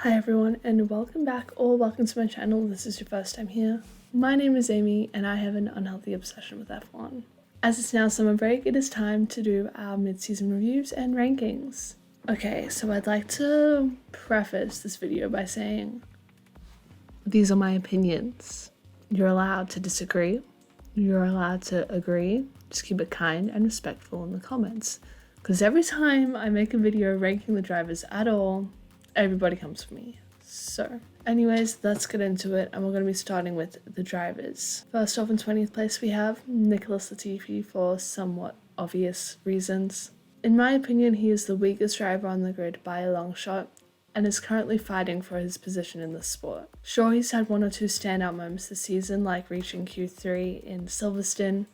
Hi everyone and welcome back or welcome to my channel if this is your first time here. My name is Amy and I have an unhealthy obsession with F1. As it's now summer break, it is time to do our mid-season reviews and rankings. Okay, so I'd like to preface this video by saying these are my opinions. You're allowed to disagree. You're allowed to agree. Just keep it kind and respectful in the comments. Because every time I make a video ranking the drivers at all, everybody comes for me. So anyways, let's get into it, and we're going to be starting with the drivers. First off, in 20th place we have Nicholas Latifi for somewhat obvious reasons. In my opinion, he is the weakest driver on the grid by a long shot and is currently fighting for his position in the sport. Sure, he's had one or two standout moments this season, like reaching Q3 in Silverstone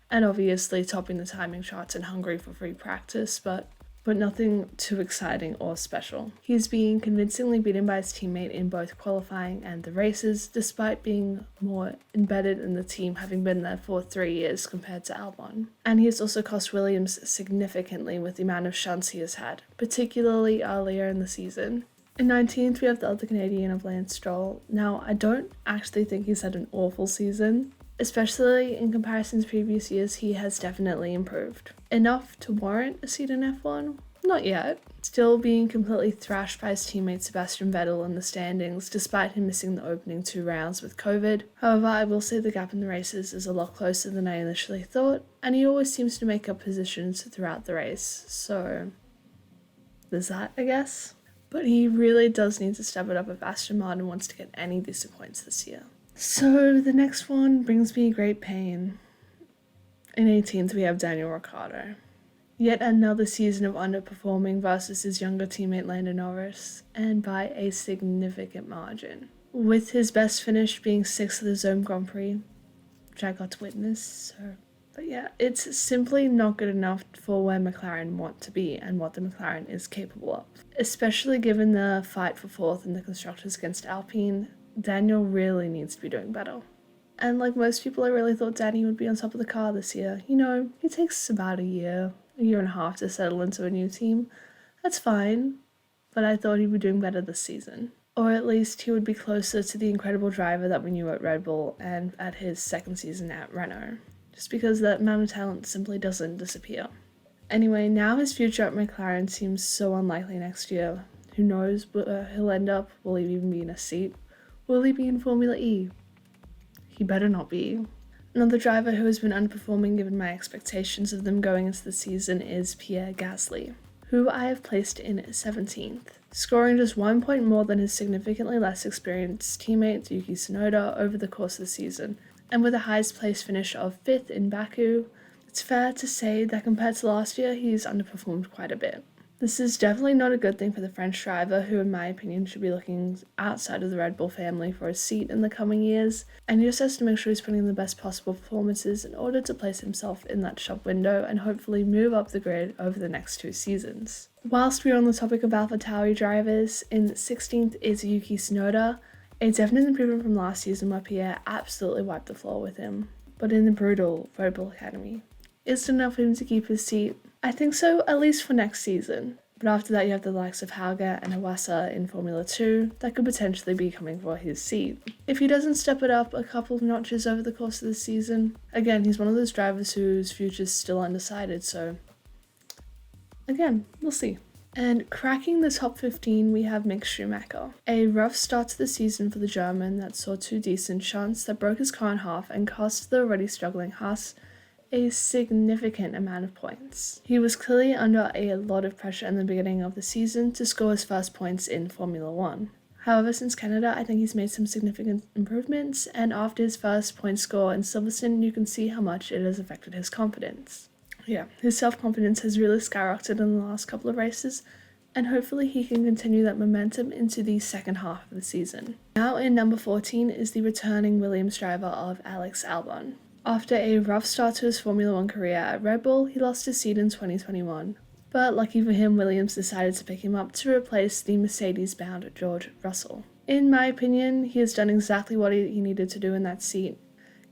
and obviously topping the timing charts in Hungary for free practice, but nothing too exciting or special. He's being convincingly beaten by his teammate in both qualifying and the races, despite being more embedded in the team, having been there for 3 years compared to Albon. And he has also cost Williams significantly with the amount of shunts he has had, particularly earlier in the season. In 19th, we have the other Canadian of Lance Stroll. Now, I don't actually think he's had an awful season. Especially in comparison to previous years, he has definitely improved. Enough to warrant a seat in F1? Not yet. Still being completely thrashed by his teammate Sebastian Vettel in the standings, despite him missing the opening 2 rounds with COVID. However, I will say the gap in the races is a lot closer than I initially thought, and he always seems to make up positions throughout the race, so there's that, I guess. But he really does need to step it up if Aston Martin wants to get any decent points this year. So the next one brings me great pain. In 18th, we have Daniel Ricciardo. Yet another season of underperforming versus his younger teammate Lando Norris, and by a significant margin. With his best finish being 6th at the Zone Grand Prix, which I got to witness. But yeah, it's simply not good enough for where McLaren want to be and what the McLaren is capable of. Especially given the fight for 4th in the Constructors against Alpine, Daniel really needs to be doing better. And like most people, I really thought Danny would be on top of the car this year. You know, it takes about a year and a half to settle into a new team. That's fine, but I thought he'd be doing better this season. Or at least he would be closer to the incredible driver that we knew at Red Bull and at his second season at Renault. Just because that amount of talent simply doesn't disappear. Anyway, now his future at McLaren seems so unlikely next year. Who knows where he'll end up? Will he even be in a seat? Will he be in Formula E? He better not be. Another driver who has been underperforming given my expectations of them going into the season is Pierre Gasly, who I have placed in 17th, scoring just 1 point more than his significantly less experienced teammate Yuki Tsunoda over the course of the season, and with a highest place finish of 5th in Baku, it's fair to say that compared to last year, he's underperformed quite a bit. This is definitely not a good thing for the French driver, who in my opinion should be looking outside of the Red Bull family for a seat in the coming years, and he just has to make sure he's putting in the best possible performances in order to place himself in that shop window and hopefully move up the grid over the next 2 seasons. Whilst we're on the topic of AlphaTauri drivers, in 16th is Yuki Tsunoda, a definite improvement from last season where Pierre absolutely wiped the floor with him, but in the brutal Red Bull Academy. Is it enough for him to keep his seat? I think so, at least for next season. But after that, you have the likes of Hauger and Iwasa in Formula 2 that could potentially be coming for his seat. If he doesn't step it up a couple of notches over the course of the season, again, he's one of those drivers whose future's still undecided, so again, we'll see. And cracking the top 15, we have Mick Schumacher. A rough start to the season for the German that saw 2 decent shunts that broke his car in half and cost the already struggling Haas a significant amount of points. He was clearly under a lot of pressure in the beginning of the season to score his first points in Formula 1. However, since Canada, I think he's made some significant improvements, and after his first point score in Silverstone, you can see how much it has affected his confidence. Yeah, his self-confidence has really skyrocketed in the last couple of races, and hopefully he can continue that momentum into the second half of the season. Now in number 14 is the returning Williams driver of Alex Albon. After a rough start to his Formula 1 career at Red Bull, he lost his seat in 2021. But lucky for him, Williams decided to pick him up to replace the Mercedes-bound George Russell. In my opinion, he has done exactly what he needed to do in that seat,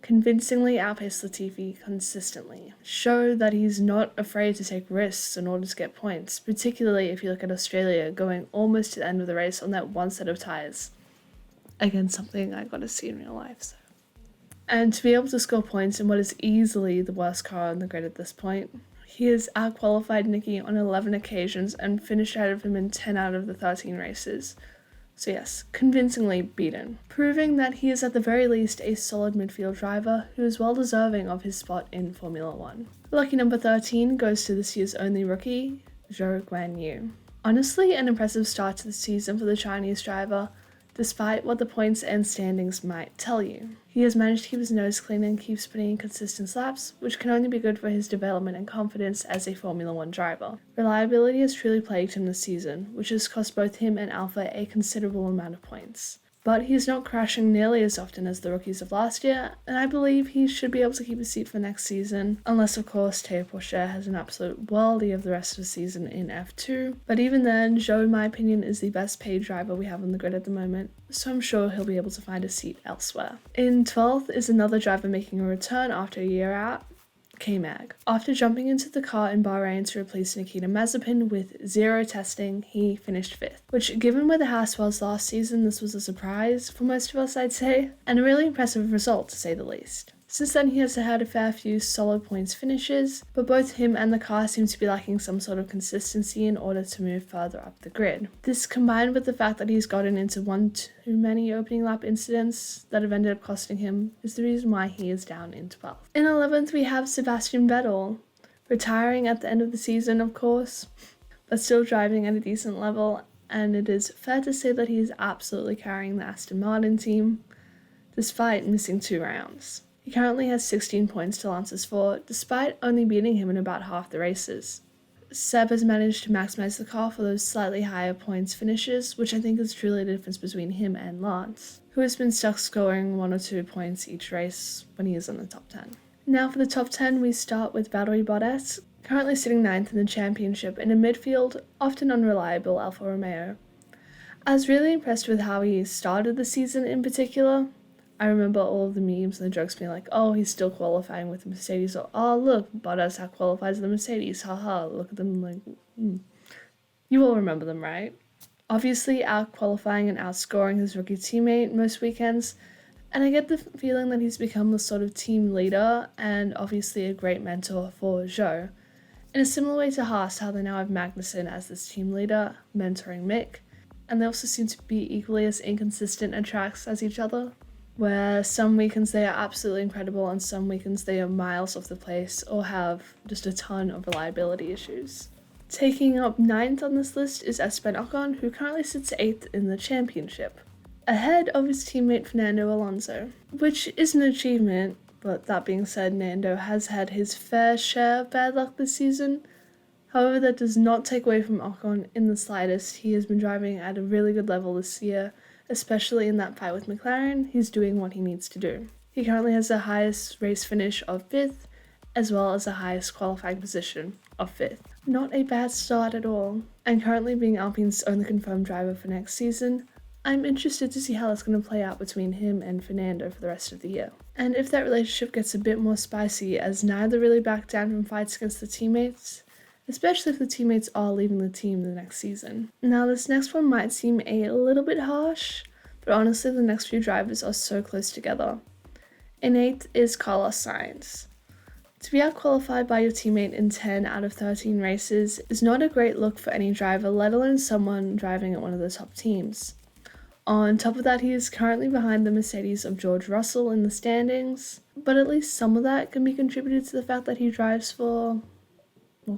convincingly outpace Latifi consistently, show that he's not afraid to take risks in order to get points, particularly if you look at Australia going almost to the end of the race on that one set of tyres. Again, something I got to see in real life. So. And to be able to score points in what is easily the worst car on the grid at this point, he has outqualified Nicky on 11 occasions and finished ahead of him in 10 out of the 13 races. So yes, convincingly beaten, proving that he is at the very least a solid midfield driver who is well deserving of his spot in Formula 1. Lucky number 13 goes to this year's only rookie, Zhou Guanyu. Honestly, an impressive start to the season for the Chinese driver, despite what the points and standings might tell you. He has managed to keep his nose clean and keeps putting in consistent laps, which can only be good for his development and confidence as a Formula 1 driver. Reliability has truly plagued him this season, which has cost both him and Alpha a considerable amount of points. But he is not crashing nearly as often as the rookies of last year, and I believe he should be able to keep his seat for next season, unless of course Théo Pourchaire has an absolute worldie of the rest of the season in F2. But even then, Zhou in my opinion is the best paid driver we have on the grid at the moment, so I'm sure he'll be able to find a seat elsewhere. In 12th is another driver making a return after a year out, K-Mag. After jumping into the car in Bahrain to replace Nikita Mazepin with 0 testing, he finished 5th, which given where the house was last season, this was a surprise for most of us, I'd say, and a really impressive result to say the least. Since then he has had a fair few solid points finishes, but both him and the car seem to be lacking some sort of consistency in order to move further up the grid. This combined with the fact that he's gotten into one too many opening lap incidents that have ended up costing him is the reason why he is down in 12th. In 11th we have Sebastian Vettel, retiring at the end of the season of course, but still driving at a decent level, and it is fair to say that he is absolutely carrying the Aston Martin team, despite missing 2 rounds. He currently has 16 points to Lance's 4, despite only beating him in about half the races. Seb has managed to maximize the car for those slightly higher points finishes, which I think is truly the difference between him and Lance, who has been stuck scoring 1 or 2 points each race when he is in the top 10. Now for the top 10, we start with Valtteri Bottas, currently sitting 9th in the championship in a midfield, often unreliable Alfa Romeo. I was really impressed with how he started the season in particular. I remember all of the memes and the jokes being like, oh, he's still qualifying with the Mercedes, or oh, look, Bottas qualifies the Mercedes, haha, look at them, like, You all remember them, right? Obviously out-qualifying and outscoring his rookie teammate most weekends, and I get the feeling that he's become the sort of team leader and obviously a great mentor for Zhou. In a similar way to Haas, how they now have Magnussen as this team leader, mentoring Mick, and they also seem to be equally as inconsistent at tracks as each other, where some weekends they are absolutely incredible and some weekends they are miles off the place or have just a ton of reliability issues. Taking up 9th on this list is Esteban Ocon, who currently sits 8th in the championship, ahead of his teammate Fernando Alonso, which is an achievement, but that being said, Nando has had his fair share of bad luck this season. However, that does not take away from Ocon in the slightest. He has been driving at a really good level this year, especially in that fight with McLaren. He's doing what he needs to do. He currently has the highest race finish of 5th, as well as the highest qualifying position of 5th. Not a bad start at all. And currently being Alpine's only confirmed driver for next season, I'm interested to see how that's going to play out between him and Fernando for the rest of the year. And if that relationship gets a bit more spicy, as neither really back down from fights against the teammates, especially if the teammates are leaving the team the next season. Now this next one might seem a little bit harsh, but honestly the next few drivers are so close together. In 8th is Carlos Sainz. To be outqualified by your teammate in 10 out of 13 races is not a great look for any driver, let alone someone driving at one of the top teams. On top of that, he is currently behind the Mercedes of George Russell in the standings, but at least some of that can be contributed to the fact that he drives for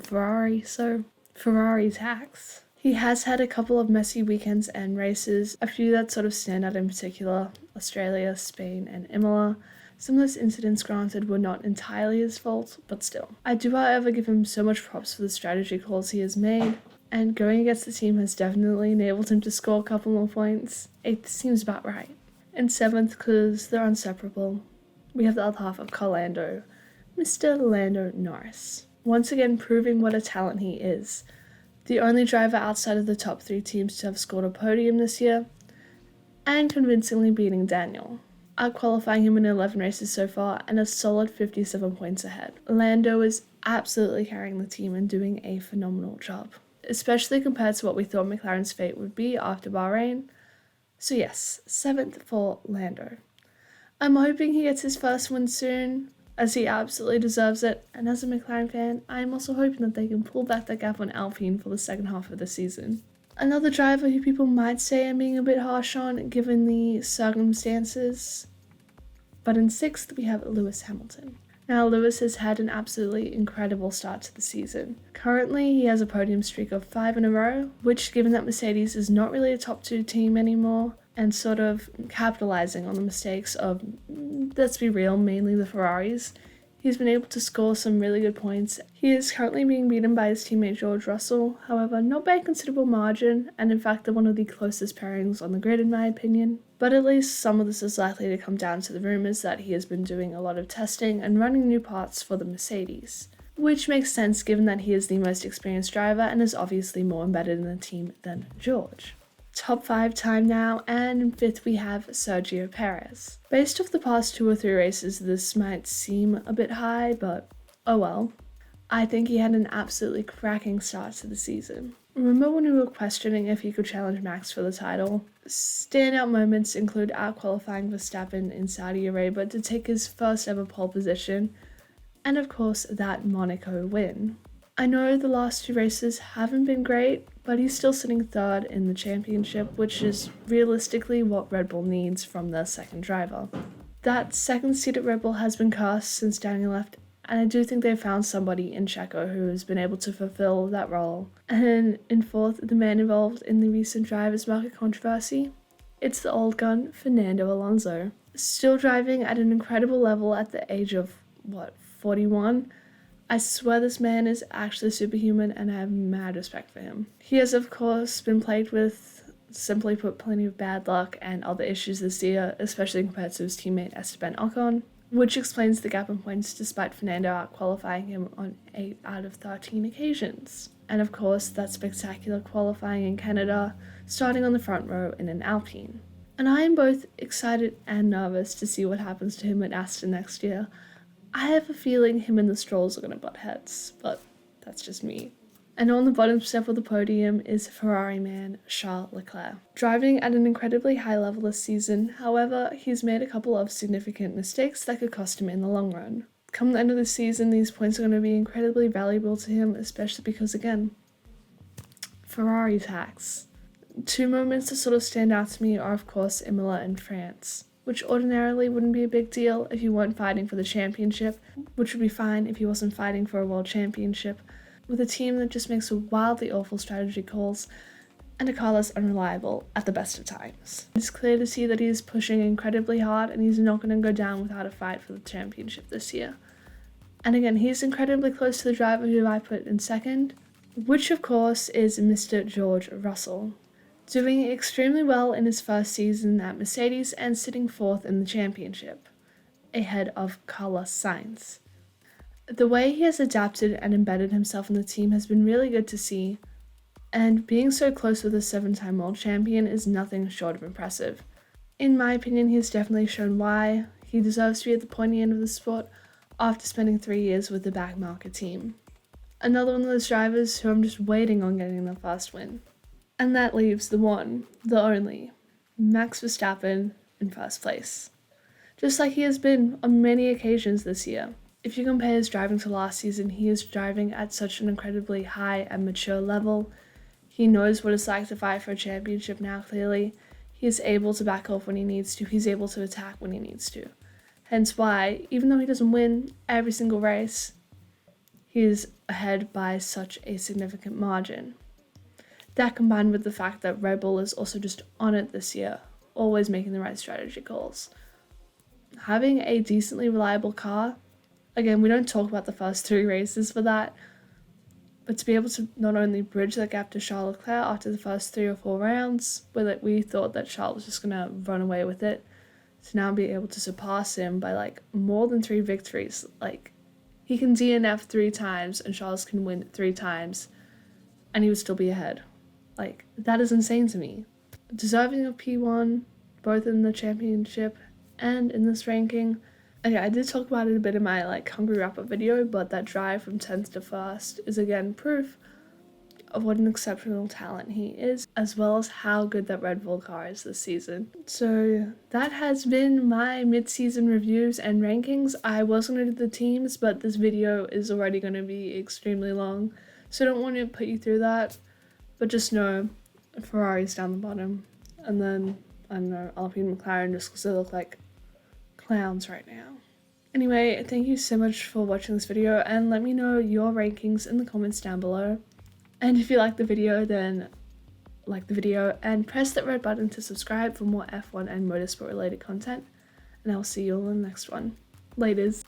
Ferrari, so Ferrari tax. He has had a couple of messy weekends and races, a few that sort of stand out in particular, Australia, Spain, and Imola. Some of those incidents, granted, were not entirely his fault, but still. I do, however, give him so much props for the strategy calls he has made, and going against the team has definitely enabled him to score a couple more points. 8th seems about right. And 7th, because they're inseparable, we have the other half of Carl Lando, Mr. Lando Norris. Once again proving what a talent he is. The only driver outside of the top 3 teams to have scored a podium this year, and convincingly beating Daniel. outqualifying him in 11 races so far and a solid 57 points ahead. Lando is absolutely carrying the team and doing a phenomenal job, especially compared to what we thought McLaren's fate would be after Bahrain. So yes, 7th for Lando. I'm hoping he gets his first win soon, as he absolutely deserves it, and as a McLaren fan, I'm also hoping that they can pull back that gap on Alpine for the second half of the season. Another driver who people might say I'm being a bit harsh on given the circumstances, but in 6th we have Lewis Hamilton. Now Lewis has had an absolutely incredible start to the season. Currently he has a podium streak of 5 in a row, which given that Mercedes is not really a top 2 team anymore, and sort of capitalizing on the mistakes of, let's be real, mainly the Ferraris, he's been able to score some really good points. He is currently being beaten by his teammate George Russell, however not by a considerable margin, and in fact they're one of the closest pairings on the grid in my opinion. But at least some of this is likely to come down to the rumours that he has been doing a lot of testing and running new parts for the Mercedes, which makes sense given that he is the most experienced driver and is obviously more embedded in the team than George. Top 5 time now, and in 5th we have Sergio Perez. Based off the past 2 or 3 races, this might seem a bit high, but oh well. I think he had an absolutely cracking start to the season. Remember when we were questioning if he could challenge Max for the title? Standout moments include outqualifying Verstappen in Saudi Arabia to take his first ever pole position, and of course that Monaco win. I know the last 2 races haven't been great, but he's still sitting 3rd in the championship, which is realistically what Red Bull needs from their second driver. That second seat at Red Bull has been cursed since Daniel left, and I do think they've found somebody in Checo who has been able to fulfill that role. And in 4th, the man involved in the recent drivers' market controversy, it's the old gun, Fernando Alonso. Still driving at an incredible level at the age of, 41? I swear this man is actually superhuman and I have mad respect for him. He has of course been plagued with, simply put, plenty of bad luck and other issues this year, especially compared to his teammate Esteban Ocon, which explains the gap in points despite Fernando outqualifying him on 8 out of 13 occasions. And of course that spectacular qualifying in Canada, starting on the front row in an Alpine. And I am both excited and nervous to see what happens to him at Aston next year. I have a feeling him and the Strolls are going to butt heads, but that's just me. And on the bottom step of the podium is Ferrari man Charles Leclerc. Driving at an incredibly high level this season, however, he's made a couple of significant mistakes that could cost him in the long run. Come the end of the season, these points are going to be incredibly valuable to him, especially because, again, Ferrari tax. 2 moments that sort of stand out to me are, of course, Imola and France, which ordinarily wouldn't be a big deal if you weren't fighting for the championship, which would be fine if he wasn't fighting for a world championship, with a team that just makes wildly awful strategy calls and a car that's unreliable at the best of times. It's clear to see that he's pushing incredibly hard and he's not going to go down without a fight for the championship this year. And again, he's incredibly close to the driver who I put in 2nd, which of course is Mr. George Russell, doing extremely well in his first season at Mercedes and sitting 4th in the championship, ahead of Carlos Sainz. The way he has adapted and embedded himself in the team has been really good to see, and being so close with a 7-time world champion is nothing short of impressive. In my opinion, he's definitely shown why he deserves to be at the pointy end of the sport after spending 3 years with the backmarker team. Another one of those drivers who I'm just waiting on getting the first win. And that leaves the one, the only, Max Verstappen in first place. Just like he has been on many occasions this year. If you compare his driving to last season, he is driving at such an incredibly high and mature level. He knows what it's like to fight for a championship now, clearly. He is able to back off when he needs to. He's able to attack when he needs to. Hence why, even though he doesn't win every single race, he is ahead by such a significant margin. That combined with the fact that Red Bull is also just on it this year, always making the right strategy calls. Having a decently reliable car, again, we don't talk about the first 3 races for that, but to be able to not only bridge that gap to Charles Leclerc after the first 3 or 4 rounds, where we thought that Charles was just going to run away with it, to now be able to surpass him by more than 3 victories. He can DNF 3 times and Charles can win 3 times and he would still be ahead. That is insane to me. Deserving of P1, both in the championship And in this ranking, okay, I did talk about it a bit in my like Hungry wrap-up video, but that drive from 10th to 1st is again proof of what an exceptional talent he is, as well as how good that Red Bull car is this season. So that has been my mid-season reviews and rankings. I was going to do the teams, but this video is already going to be extremely long, so I don't want to put you through that, but just know Ferrari's down the bottom, and then, I don't know, Alpine, McLaren, just because they look like clowns right now. Anyway, thank you so much for watching this video, and let me know your rankings in the comments down below. And if you like the video, then like the video and press that red button to subscribe for more F1 and motorsport related content. And I'll see you all in the next one. Laters.